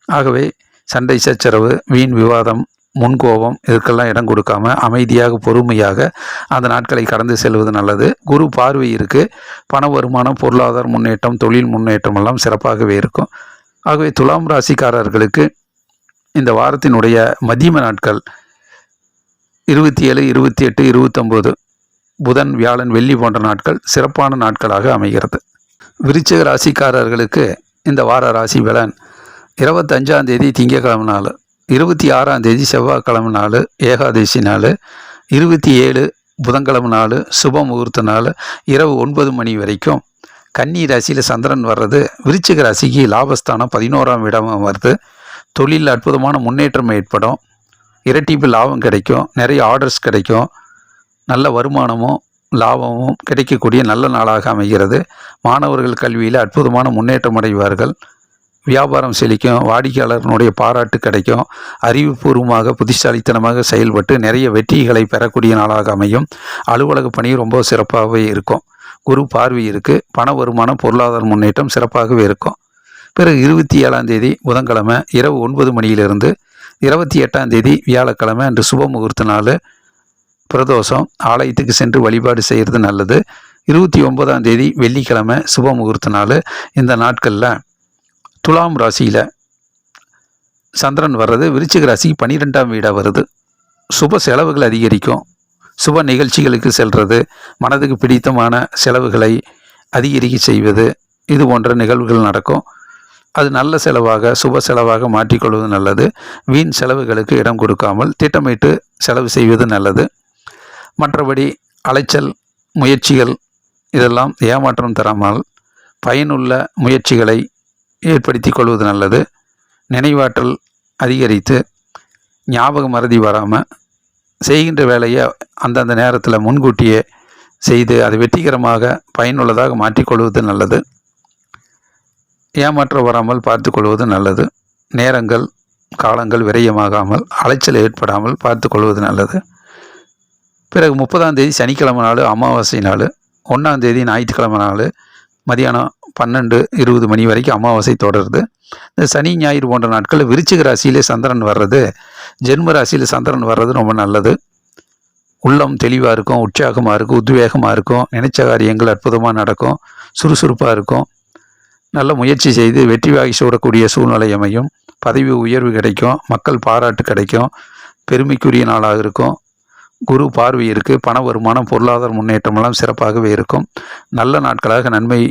ஆகவே சண்டை சச்சரவு, வீண் விவாதம், முன்கோபம் இதற்கெல்லாம் இடம் கொடுக்காம அமைதியாக பொறுமையாக அந்த நாட்களை கடந்து செல்வது நல்லது. குரு பார்வை இருக்குது. பண வருமானம், பொருளாதார முன்னேற்றம், தொழில் முன்னேற்றம் எல்லாம் சிறப்பாகவே இருக்கும். ஆகவே துலாம் ராசிக்காரர்களுக்கு இந்த வாரத்தினுடைய மதியம நாட்கள் 27, 28, 29 புதன், வியாழன், வெள்ளி போன்ற நாட்கள் சிறப்பான நாட்களாக அமைகிறது. விருச்சிக ராசிக்காரர்களுக்கு இந்த வார ராசி பலன்: 25ஆம் தேதி திங்கட்கிழமை நாள், 26ஆம் தேதி செவ்வாய்க்கிழமை நாள், ஏகாதசி நாள், 27 புதன்கிழமை நாள், சுப முகூர்த்த நாள், இரவு 9 மணி வரைக்கும். கன்னி ராசியில் சந்திரன் வர்றது விருச்சிக ராசிக்கு லாபஸ்தானம் 11ஆம் இடமாக வருது. தொழிலில் அற்புதமான முன்னேற்றம் ஏற்படும். இரட்டிப்பு லாபம் கிடைக்கும். நிறைய ஆர்டர்ஸ் கிடைக்கும். நல்ல வருமானமும் லாபமும் கிடைக்கக்கூடிய நல்ல நாளாக அமைகிறது. மாணவர்கள் கல்வியில் அற்புதமான முன்னேற்றம் அடைவார்கள். வியாபாரம் செழிக்கும். வாடிக்கையாளர்களுடைய பாராட்டு கிடைக்கும். அறிவுபூர்வமாக புத்திசாலித்தனமாக செயல்பட்டு நிறைய வெற்றிகளை பெறக்கூடிய நாளாக அமையும். அலுவலக பணி ரொம்ப சிறப்பாகவே இருக்கும். குரு பார்வை இருக்குது. பண வருமானம், பொருளாதார முன்னேற்றம் சிறப்பாகவே இருக்கும். பிறகு 27ஆம் தேதி புதன்கிழமை இரவு 9 மணியிலிருந்து 28ஆம் தேதி வியாழக்கிழமை அன்று சுப முகூர்த்த நாள், பிரதோஷம். ஆலயத்துக்கு சென்று வழிபாடு செய்கிறது நல்லது. 29ஆம் தேதி வெள்ளிக்கிழமை சுப முகூர்த்த நாள். இந்த நாட்களில் துலாம் ராசியில் சந்திரன் வர்றது விருச்சிக ராசிக்கு 12ஆம் வீடாக வருது. சுப செலவுகள் அதிகரிக்கும். சுப நிகழ்ச்சிகளுக்கு செல்வது, மனதுக்கு பிடித்தமான செலவுகளை அதிகரிக்க செய்வது, இது போன்ற நிகழ்வுகள் நடக்கும். அது நல்ல செலவாக, சுப செலவாக மாற்றிக்கொள்வது நல்லது. வீண் செலவுகளுக்கு இடம் கொடுக்காமல் திட்டமிட்டு செலவு செய்வது நல்லது. மற்றபடி அலைச்சல் முயற்சிகள் இதெல்லாம் ஏமாற்றம் தராமல் பயனுள்ள முயற்சிகளை ஏற்படுத்தி கொள்வது நல்லது. நினைவாற்றல் அதிகரித்து ஞாபக மறதி வராமல் செய்கின்ற வேலையை அந்தந்த நேரத்தில் முன்கூட்டியே செய்து அதை வெற்றிகரமாக பயனுள்ளதாக மாற்றிக்கொள்வது நல்லது. ஏமாற்றம் வராமல் பார்த்து கொள்வது நல்லது. நேரங்கள் காலங்கள் விரயமாகாமல் அலைச்சல் ஏற்படாமல் பார்த்து கொள்வது நல்லது. பிறகு 30ஆம் தேதி சனிக்கிழமை நாள் அமாவாசை நாள், 1ஆம் தேதி ஞாயிற்றுக்கிழமை நாள் மதியானம் 12:20 மணி வரைக்கும் அமாவாசை தொடருது. இந்த சனி ஞாயிறு போன்ற நாட்களில் விருச்சிக ராசியிலே சந்திரன் வர்றது, ஜென்ம ராசியில் சந்திரன் வர்றது ரொம்ப நல்லது. உள்ளம் தெளிவாக இருக்கும், உற்சாகமாக இருக்கும், உத்வேகமாக இருக்கும், நினைச்ச காரியங்கள் அற்புதமாக நடக்கும், சுறுசுறுப்பாக இருக்கும். நல்ல முயற்சி செய்து வெற்றி வாகி சூடக்கூடிய சூழ்நிலை அமையும். பதவி உயர்வு கிடைக்கும், மக்கள் பாராட்டு கிடைக்கும், பெருமைக்குரிய நாளாக இருக்கும். குரு பார்வை இருக்குது, பண வருமானம் பொருளாதார முன்னேற்றமெல்லாம் சிறப்பாகவே இருக்கும். நல்ல நாட்களாக நன்மை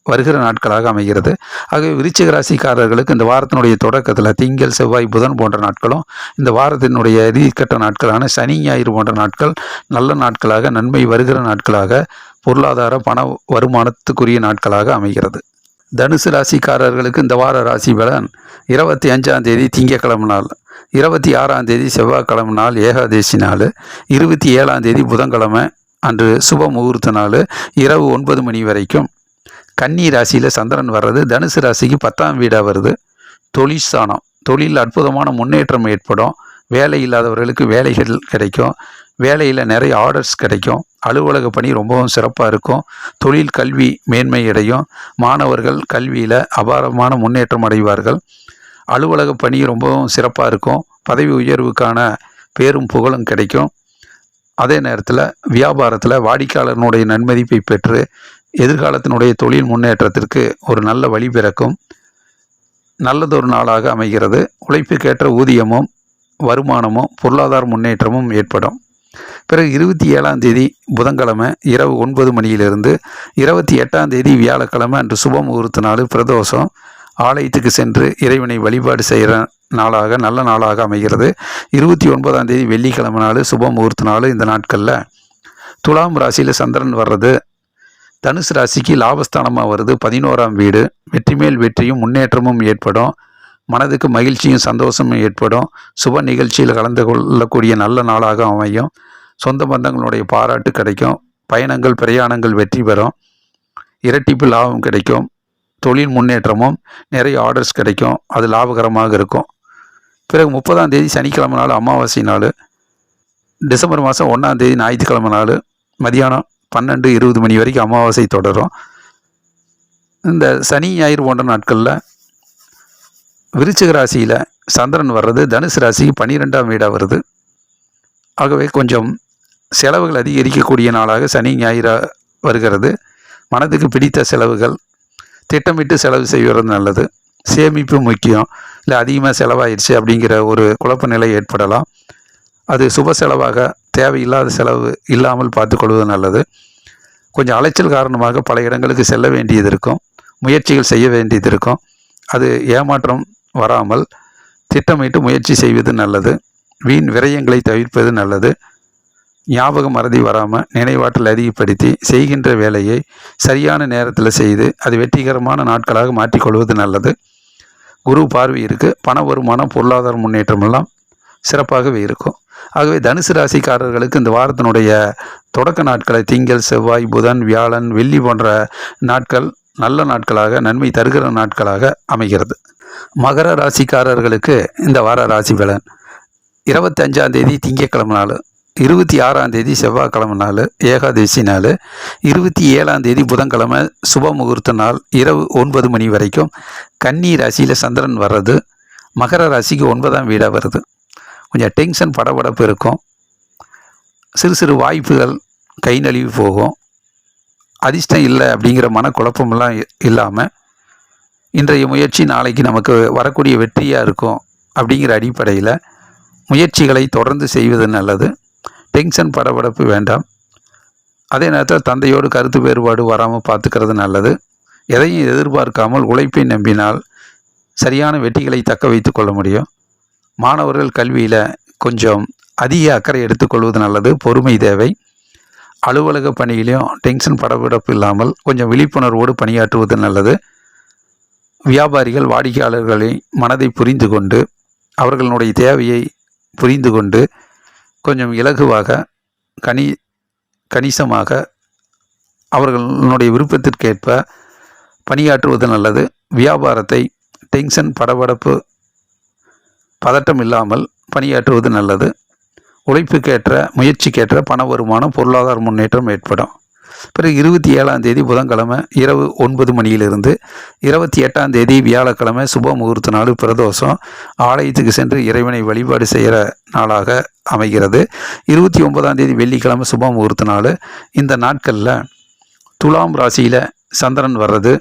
வருகிற நாட்களாக அமைகிறது. ஆகவே விருச்சிக ராசிக்காரர்களுக்கு இந்த வாரத்தினுடைய தொடக்கத்தில் திங்கள் செவ்வாய் புதன் போன்ற நாட்களும், இந்த வாரத்தினுடைய இறுதிக்கட்ட நாட்களான சனி ஞாயிறு போன்ற நாட்கள் நல்ல நாட்களாக நன்மை வருகிற நாட்களாக பொருளாதார பண வருமானத்துக்குரிய நாட்களாக அமைகிறது. தனுசு ராசிக்காரர்களுக்கு இந்த வார ராசி பலன் 25ஆம் தேதி திங்கக்கிழமை நாள், 26ஆம் தேதி செவ்வாய்க்கிழமை நாள் ஏகாதேசி நாள், 27ஆம் தேதி புதன்கிழமை அன்று சுப முகூர்த்த நாள் இரவு 9 மணி வரைக்கும். கன்னி ராசியில் சந்திரன் வர்றது தனுசு ராசிக்கு 10ஆம் வீடாக வருது. தொழில் ஸ்தானம், தொழில் அற்புதமான முன்னேற்றம் ஏற்படும். வேலை இல்லாதவர்களுக்கு வேலைகள் கிடைக்கும், வேலையில் நிறைய ஆர்டர்ஸ் கிடைக்கும், அலுவலக பணி ரொம்பவும் சிறப்பாக இருக்கும், தொழில் கல்வி மேன்மை அடையும், மாணவர்கள் கல்வியில் அபாரமான முன்னேற்றம் அடைவார்கள், அலுவலக பணி ரொம்பவும் சிறப்பாக இருக்கும், பதவி உயர்வுக்கான பேரும் புகழும் கிடைக்கும். அதே நேரத்தில் வியாபாரத்தில் வாடிக்கையாளர்களுடைய நன்மதிப்பை பெற்று எதிர்காலத்தினுடைய தொழில் முன்னேற்றத்திற்கு ஒரு நல்ல வழி பிறக்கும். நல்லதொரு நாளாக அமைகிறது. உழைப்புக்கேற்ற ஊதியமும் வருமானமும் பொருளாதார முன்னேற்றமும் ஏற்படும். பிறகு 27ஆம் தேதி புதன்கிழமை இரவு 9 மணியிலிருந்து 28ஆம் தேதி வியாழக்கிழமை அன்று சுப முகூர்த்த நாள் பிரதோஷம். ஆலயத்துக்கு சென்று இறைவனை வழிபாடு செய்கிற நாளாக நல்ல நாளாக அமைகிறது. 29ஆம் தேதி வெள்ளிக்கிழமை நாள் சுப முகூர்த்த நாள். இந்த நாட்களில் துலாம் ராசியில் சந்திரன் வர்றது தனுசு ராசிக்கு லாபஸ்தானமாக வருது, 11ஆம் வீடு. வெற்றி மேல் வெற்றியும் முன்னேற்றமும் ஏற்படும், மனதுக்கு மகிழ்ச்சியும் சந்தோஷமும் ஏற்படும், சுப நிகழ்ச்சியில் கலந்து கொள்ளக்கூடிய நல்ல நாளாக அமையும், சொந்த பந்தங்களுடைய பாராட்டு கிடைக்கும், பயணங்கள் பிரயாணங்கள் வெற்றி பெறும், இரட்டிப்பு லாபம் கிடைக்கும், தொழில் முன்னேற்றமும் நிறைய ஆர்டர்ஸ் கிடைக்கும், அது லாபகரமாக இருக்கும். பிறகு 30ஆம் தேதி சனிக்கிழமை நாள் அமாவாசை நாள், டிசம்பர் மாதம் 1ஆம் தேதி ஞாயிற்றுக்கிழமை நாள் மதியானம் 12:20 மணி வரைக்கும் அமாவாசை தொடரும். இந்த சனி ஞாயிறு போன்ற நாட்களில் விருச்சிக ராசியில் சந்திரன் வர்றது தனுசு ராசிக்கு 12ஆம் வீடாக வருது. ஆகவே கொஞ்சம் செலவுகள் அதிகரிக்கக்கூடிய நாளாக சனி ஞாயிறு வருகிறது. மனதுக்கு பிடித்த செலவுகள் திட்டமிட்டு செலவு செய்வது நல்லது. சேமிப்பு முக்கியம். இல்லை அதிகமாக செலவாயிடுச்சு அப்படிங்கிற ஒரு குழப்ப நிலை ஏற்படலாம். அது சுப செலவாக தேவையில்லாத செலவு இல்லாமல் பார்த்து கொள்வது நல்லது. கொஞ்சம் அலைச்சல் காரணமாக பல இடங்களுக்கு செல்ல வேண்டியது இருக்கும், முயற்சிகள் செய்ய வேண்டியது இருக்கும். அது ஏமாற்றம் வராமல் திட்டமிட்டு முயற்சி செய்வது நல்லது. வீண் விரயங்களை தவிர்ப்பது நல்லது. ஞாபக மறதி வராமல் நினைவாற்றல் அதிகப்படுத்தி செய்கின்ற வேலையை சரியான நேரத்தில் செய்து அது வெற்றிகரமான நாட்களாக மாற்றிக்கொள்வது நல்லது. குரு பார்வை இருக்குது, பண வருமானம் பொருளாதார முன்னேற்றம் எல்லாம் சிறப்பாகவே இருக்கும். ஆகவே தனுசு ராசிக்காரர்களுக்கு இந்த வாரத்தினுடைய தொடக்க நாட்களை திங்கள் செவ்வாய் புதன் வியாழன் வெள்ளி போன்ற நாட்கள் நல்ல நாட்களாக நன்மை தருகிற நாட்களாக அமைகிறது. மகர ராசிக்காரர்களுக்கு இந்த வார ராசி பலன் 25ஆம் தேதி திங்கட்கிழமை நாள், 26ஆம் தேதி செவ்வாய்க்கிழமை நாள் ஏகாதேசி நாள், 27ஆம் தேதி புதன்கிழமை சுப முகூர்த்த நாள் இரவு 9 மணி வரைக்கும். கன்னி ராசியில் சந்திரன் வர்றது மகர ராசிக்கு 9ஆம் வீடாக வருது. கொஞ்சம் டென்ஷன் படபடப்பு இருக்கும், சிறு சிறு வாய்ப்புகள் கை நழுவி போகும், அதிர்ஷ்டம் இல்லை அப்படிங்கிற மனக்குழப்பமெல்லாம் இல்லாமல் இன்றைய முயற்சி நாளைக்கு நமக்கு வரக்கூடிய வெற்றியாக இருக்கும் அப்படிங்கிற அடிப்படையில் முயற்சிகளை தொடர்ந்து செய்வது நல்லது. டென்ஷன் படபடப்பு வேண்டாம். அதே நேரத்தில் தந்தையோடு கருத்து வேறுபாடு வராமல் பார்த்துக்கிறது நல்லது. எதையும் எதிர்பார்க்காமல் உழைப்பை நம்பினால் சரியான வெற்றிகளை தக்க வைத்து கொள்ள முடியும். மாணவர்கள் கல்வியில் கொஞ்சம் அதிக அக்கறை எடுத்துக்கொள்வது நல்லது. பொறுமை தேவை. அலுவலக பணியிலையும் டென்ஷன் படபடப்பு இல்லாமல் கொஞ்சம் விழிப்புணர்வோடு பணியாற்றுவது நல்லது. வியாபாரிகள் வாடிக்கையாளர்களை மனதை புரிந்து கொண்டு அவர்களுடைய தேவையை புரிந்து கொண்டு கொஞ்சம் இலகுவாக கணிசமாக அவர்களுடைய விருப்பத்திற்கேற்ப பணியாற்றுவது நல்லது. வியாபாரத்தை டென்ஷன், படபடப்பு, பதட்டம் இல்லாமல் பணியாற்றுவது நல்லது. உழைப்புக்கேற்ற, முயற்சிக்கேற்ற பண வருமானம், பொருளாதார முன்னேற்றம் ஏற்படும். பிறகு 27ஆம் தேதி புதன்கிழமை இரவு 9 மணியிலிருந்து 28ஆம் தேதி வியாழக்கிழமை சுப முகூர்த்த நாள், பிரதோஷம். ஆலயத்துக்கு சென்று இறைவனை வழிபாடு செய்கிற நாளாக அமைகிறது. 29ஆம் தேதி வெள்ளிக்கிழமை சுப முகூர்த்த நாள். இந்த நாட்களில் துலாம் ராசியில் சந்திரன் வர்றது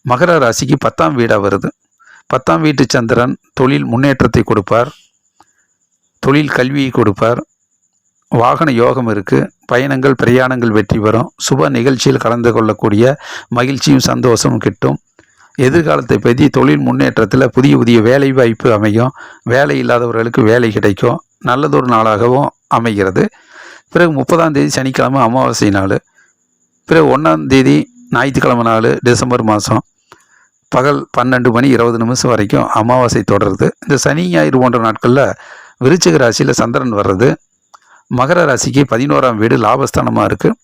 மகர ராசிக்கு 10ஆம் வீடாக வருது. 10ஆம் வீட்டு சந்திரன் தொழில் முன்னேற்றத்தை கொடுப்பார், தொழில் கல்வியை கொடுப்பார். வாகன யோகம் இருக்குது. பயணங்கள், பிரயாணங்கள் வெற்றி பெறும். சுப நிகழ்ச்சியில் கலந்து கொள்ளக்கூடிய மகிழ்ச்சியும் சந்தோஷமும் கிட்டும். எதிர்காலத்தை பற்றி தொழில் முன்னேற்றத்தில் புதிய புதிய வேலை வாய்ப்பு அமையும். வேலை இல்லாதவர்களுக்கு வேலை கிடைக்கும். நல்லதொரு நாளாகவும் அமைகிறது. பிறகு 30ஆம் தேதி சனிக்கிழமை அமாவாசை நாள். பிறகு 1ஆம் தேதி ஞாயிற்றுக்கிழமை நாள், டிசம்பர் மாதம் பகல் 12 மணி 20 நிமிஷம் வரைக்கும் அமாவாசை தொடருது. இந்த சனி ஞாயிறு போன்ற நாட்களில் விருச்சிக ராசியில் சந்திரன் வர்றது மகர ராசிக்கு 11ஆம் வீடு லாபஸ்தானமாக இருக்குது.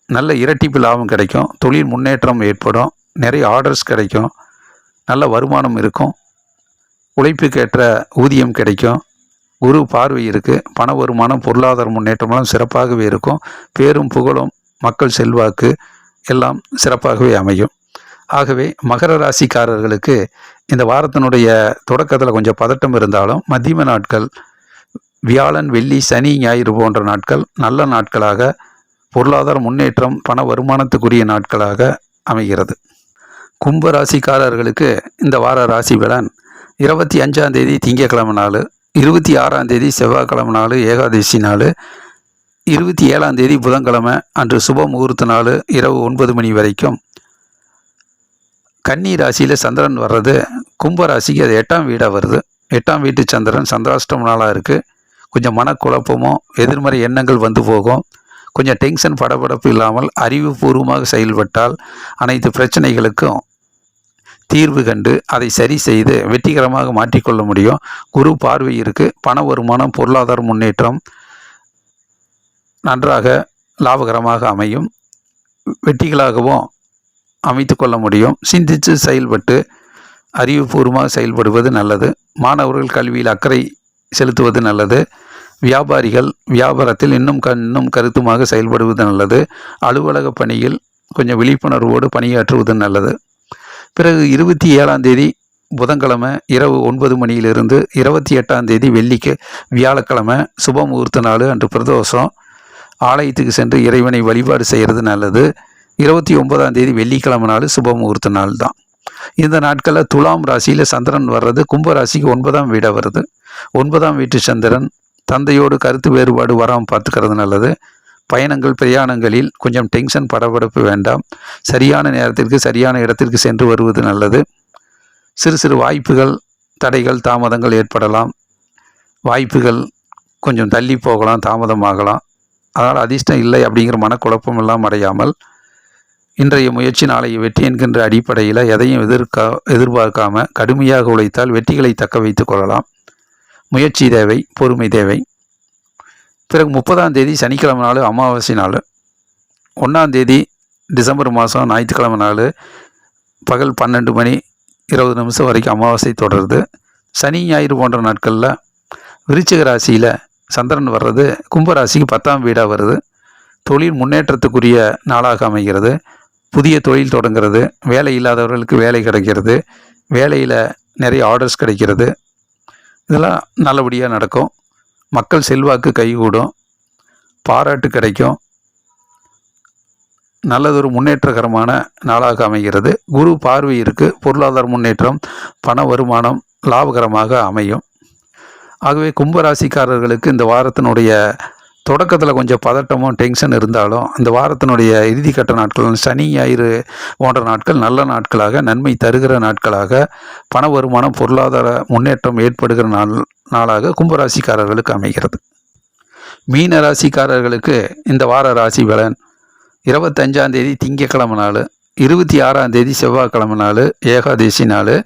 நல்ல இரட்டிப்பு லாபம் கிடைக்கும். தொழில் முன்னேற்றம் ஏற்படும். நிறைய ஆர்டர்ஸ் கிடைக்கும். நல்ல வருமானம் இருக்கும். உழைப்புக்கேற்ற ஊதியம் கிடைக்கும். குரு பார்வை இருக்குது. பண வருமானம், பொருளாதார முன்னேற்றமெல்லாம் சிறப்பாகவே இருக்கும். பேரும் புகழும், மக்கள் செல்வாக்கு எல்லாம் சிறப்பாகவே அமையும். ஆகவே மகர ராசிக்காரர்களுக்கு இந்த வாரத்தினுடைய தொடக்கத்தில் கொஞ்சம் பதட்டம் இருந்தாலும் மத்தியம நாட்கள் வியாழன், வெள்ளி, சனி, ஞாயிறு போன்ற நாட்கள் நல்ல நாட்களாக, பொருளாதார முன்னேற்றம், பண வருமானத்துக்குரிய நாட்களாக அமைகிறது. கும்ப ராசிக்காரர்களுக்கு இந்த வார ராசி பலன் 25ஆம் தேதி திங்கட்கிழமை நாள், 26ஆம் தேதி செவ்வாய்க்கிழமை நாள், ஏகாதசி நாள், 27ஆம் தேதி புதன்கிழமை அன்று சுப முகூர்த்த நாள் இரவு 9 மணி வரைக்கும். கன்னி ராசியில் சந்திரன் வர்றது கும்ப ராசிக்கு அது 8ஆம் வீடாக வருது. 8ஆம் வீட்டு சந்திரன் சந்திராஷ்டம நாளாக இருக்குது. கொஞ்சம் மனக்குழப்பமும் எதிர்மறை எண்ணங்கள் வந்து போகும். கொஞ்சம் டென்ஷன், படபடப்பு இல்லாமல் அறிவுபூர்வமாக செயல்பட்டால் அனைத்து பிரச்சனைகளுக்கும் தீர்வு கண்டு அதை சரி செய்து வெற்றிகரமாக மாற்றிக்கொள்ள முடியும். குரு பார்வை இருக்குது. பண வருமானம், பொருளாதார முன்னேற்றம் நன்றாக லாபகரமாக அமையும். வெற்றிகளாகவும் அமைத்து கொள்ள முடியும். சிந்தித்து செயல்பட்டு அறிவுபூர்வமாக செயல்படுவது நல்லது. மாணவர்கள் கல்வியில் அக்கறை செலுத்துவது நல்லது. வியாபாரிகள் வியாபாரத்தில் இன்னும் கருத்துமாக செயல்படுவது நல்லது. அலுவலக பணியில் கொஞ்சம் விழிப்புணர்வோடு பணியாற்றுவது நல்லது. பிறகு 27ஆம் தேதி புதன்கிழமை இரவு 9 மணியிலிருந்து 28ஆம் தேதி வியாழக்கிழமை சுப முகூர்த்த நாள் அன்று பிரதோஷம். ஆலயத்துக்கு சென்று இறைவனை வழிபாடு செய்கிறது நல்லது. 29ஆம் தேதி வெள்ளிக்கிழமை நாள் சுப முகூர்த்த நாள் தான். இந்த நாட்களில் துலாம் ராசியில் சந்திரன் வர்றது கும்ப ராசிக்கு 9ஆம் வீடாக வருது. 9ஆம் வீட்டு சந்திரன் தந்தையோடு கருத்து வேறுபாடு வராமல் பார்த்துக்கிறது நல்லது. பயணங்கள், பிரயாணங்களில் கொஞ்சம் டென்ஷன், படபடப்பு வேண்டாம். சரியான நேரத்திற்கு சரியான இடத்திற்கு சென்று வருவது நல்லது. சிறு சிறு வாய்ப்புகள், தடைகள், தாமதங்கள் ஏற்படலாம். வாய்ப்புகள் கொஞ்சம் தள்ளி போகலாம், தாமதமாகலாம். அதனால் அதிர்ஷ்டம் இல்லை அப்படிங்கிற மனக்குழப்பம் எல்லாம் அடையாமல் இன்றைய முயற்சி நாளைய வெற்றி என்கின்ற அடிப்படையில் எதையும் எதிர்பார்க்காம கடுமையாக உழைத்தால் வெற்றிகளை தக்க வைத்து கொள்ளலாம். முயற்சி தேவை, பொறுமை தேவை. பிறகு 30ஆம் தேதி சனிக்கிழமை நாள் அமாவாசை நாள். 1ஆம் தேதி டிசம்பர் மாதம் ஞாயிற்றுக்கிழமை நாள் பகல் 12 மணி 20 நிமிஷம் வரைக்கும் அமாவாசை தொடருது. சனி ஞாயிறு போன்ற நாட்களில் விருச்சிக ராசியில் சந்திரன் வர்றது கும்பராசிக்கு 10ஆம் வீடாக வருது. தொழில் முன்னேற்றத்துக்குரிய நாளாக அமைகிறது. புதிய தொழில் தொடங்கிறது. வேலை இல்லாதவர்களுக்கு வேலை கிடைக்கிறது. வேலையில் நிறைய ஆர்டர்ஸ் கிடைக்கிறது. இதெல்லாம் நல்லபடியாக நடக்கும். மக்கள் செல்வாக்கு கைகூடும். பாராட்டு கிடைக்கும். நல்லதொரு முன்னேற்றகரமான நாளாக அமைகிறது. குரு பார்வை இருக்குது. பொருளாதார முன்னேற்றம், பண வருமானம் லாபகரமாக அமையும். ஆகவே கும்பராசிக்காரர்களுக்கு இந்த வாரத்தினுடைய தொடக்கத்தில் கொஞ்சம் பதட்டமும் டென்ஷன் இருந்தாலும் அந்த வாரத்தினுடைய இறுதிக்கட்ட நாட்கள், சனி ஞாயிறு போன்ற நாட்கள் நல்ல நாட்களாக, நன்மை தருகிற நாட்களாக, பண வருமானம், பொருளாதார முன்னேற்றம் ஏற்படுகிற நாளாக கும்பராசிக்காரர்களுக்கு அமைகிறது. மீன ராசிக்காரர்களுக்கு இந்த வார ராசி பலன் 25ஆம் தேதி திங்கட்கிழமை நாள், 26ஆம் தேதி செவ்வாய்க்கிழமை நாள், ஏகாதசி நாள்,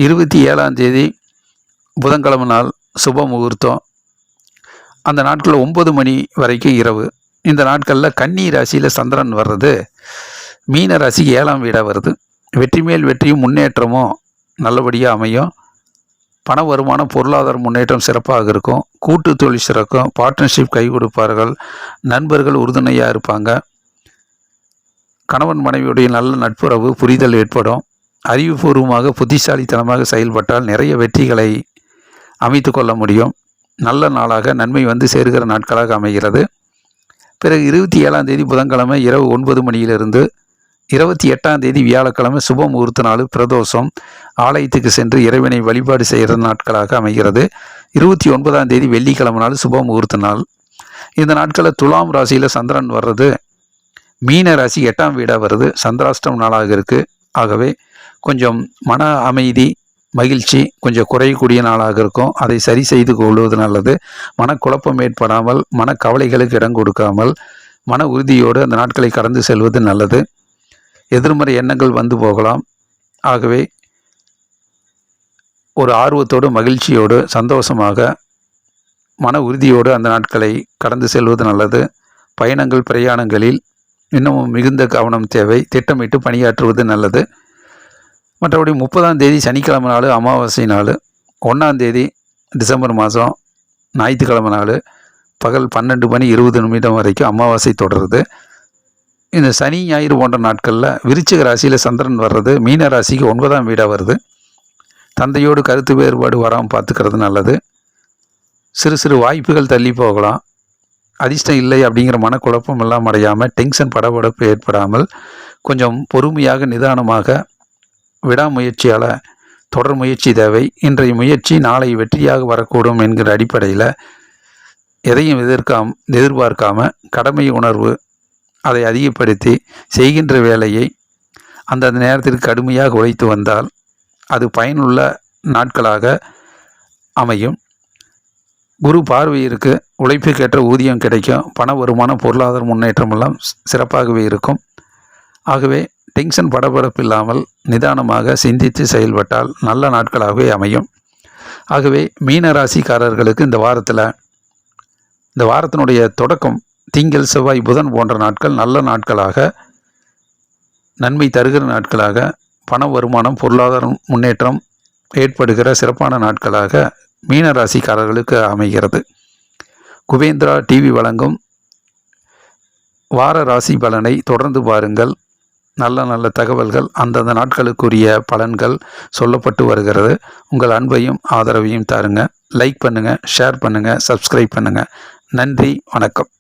27ஆம் தேதி புதன்கிழமை நாள் சுப முகூர்த்தம். அந்த நாட்களில் 9 மணி வரைக்கும் இரவு. இந்த நாட்களில் கன்னி ராசியில் சந்திரன் வர்றது மீன ராசிக்கு 7ஆம் வீடாக வருது. வெற்றி மேல் வெற்றியும் முன்னேற்றமும் நல்லபடியாக அமையும். பண வருமானம் பொருளாதார முன்னேற்றம் சிறப்பாக இருக்கும். கூட்டு தொழில் சிறக்கும். பார்ட்னர்ஷிப் கை கொடுப்பார்கள். நண்பர்கள் உறுதுணையாக இருப்பாங்க. கணவன் மனைவியுடைய நல்ல நட்புறவு புரிதல் ஏற்படும். அறிவுபூர்வமாக புத்திசாலித்தனமாக செயல்பட்டால் நிறைய வெற்றிகளை அமைத்து கொள்ள முடியும். நல்ல நாளாக நன்மை வந்து சேர்கிற நாட்களாக அமைகிறது. பிறகு 27ஆம் தேதி புதன்கிழமை இரவு 9 மணியிலிருந்து 28ஆம் தேதி வியாழக்கிழமை சுப முகூர்த்த நாள் பிரதோஷம். ஆலயத்துக்கு சென்று இறைவனை வழிபாடு செய்கிற நாட்களாக அமைகிறது. 29ஆம் தேதி வெள்ளிக்கிழமை நாள் சுப முகூர்த்த நாள். இந்த நாட்களில் துலாம் ராசியில் சந்திரன் வர்றது மீன ராசி 8ஆம் வீடாக வருது. சந்திராஷ்டம் நாளாக இருக்குது. ஆகவே கொஞ்சம் மன அமைதி மகிழ்ச்சி கொஞ்சம் குறையக்கூடிய நாளாக இருக்கும். அதை சரி செய்து கொள்வது நல்லது. மனக்குழப்பம் ஏற்படாமல் மனக்கவலைகளுக்கு இடம் கொடுக்காமல் மன உறுதியோடு அந்த நாட்களை கடந்து செல்வது நல்லது. எதிர்மறை எண்ணங்கள் வந்து போகலாம். ஆகவே ஒரு ஆர்வத்தோடு மகிழ்ச்சியோடு சந்தோஷமாக மன உறுதியோடு அந்த நாட்களை கடந்து செல்வது நல்லது. பயணங்கள் பிரயாணங்களில் இன்னமும் மிகுந்த கவனம் தேவை. திட்டமிட்டு பணியாற்றுவது நல்லது. மற்றபடி 30ஆம் தேதி சனிக்கிழமை நாள் அமாவாசை நாள். 1ஆம் தேதி டிசம்பர் மாதம் ஞாயிற்றுக்கிழமை நாள் பகல் 12:20 வரைக்கும் அமாவாசை தொடருது. இந்த சனி ஞாயிறு போன்ற நாட்களில் விருச்சிக ராசியில் சந்திரன் வர்றது மீன ராசிக்கு 9ஆம் வீடாக வருது. தந்தையோடு கருத்து வேறுபாடு வராமல் பார்த்துக்கிறது நல்லது. சிறு சிறு வாய்ப்புகள் தள்ளி போகலாம். அதிர்ஷ்டம் இல்லை அப்படிங்கிற மனக்குழப்பம் எல்லாம் அடையாமல் டென்ஷன் படபடப்பு ஏற்படாமல் கொஞ்சம் பொறுமையாக நிதானமாக விடாமுயற்சியால் தொடர் முயற்சி தேவை. இன்றைய முயற்சி நாளை வெற்றியாக வரக்கூடும் என்கிற அடிப்படையில் எதையும் எதிர்பார்க்காம கடமை உணர்வு அதை அதிகப்படுத்தி செய்கின்ற வேலையை அந்தந்த நேரத்திற்கு கடுமையாக உழைத்து வந்தால் அது பயனுள்ள நாட்களாக அமையும். குரு பார்வையிற்கு உழைப்புக்கேற்ற ஊதியம் கிடைக்கும். பண வருமானம் பொருளாதார முன்னேற்றம் எல்லாம் சிறப்பாகவே இருக்கும். ஆகவே டென்ஷன் படபடப்பு இல்லாமல் நிதானமாக சிந்தித்து செயல்பட்டால் நல்ல நாட்களாகவே அமையும். ஆகவே மீன ராசிக்காரர்களுக்கு இந்த வாரத்தினுடைய தொடக்கம் திங்கள் செவ்வாய் புதன் போன்ற நாட்கள் நல்ல நாட்களாக நன்மை தருகிற நாட்களாக பண வருமானம் பொருளாதார முன்னேற்றம் ஏற்படுகிற சிறப்பான நாட்களாக மீன ராசிக்காரர்களுக்கு அமைகிறது. குபேந்திரா டிவி வழங்கும் வார ராசி பலனை தொடர்ந்து பாருங்கள். நல்ல நல்ல தகவல்கள் அந்தந்த நாட்களுக்குரிய பலன்கள் சொல்லப்பட்டு வருகிறது. உங்கள் அன்பையும் ஆதரவையும் தாருங்க. லைக் பண்ணுங்கள், ஷேர் பண்ணுங்கள், சப்ஸ்கிரைப் பண்ணுங்கள். நன்றி, வணக்கம்.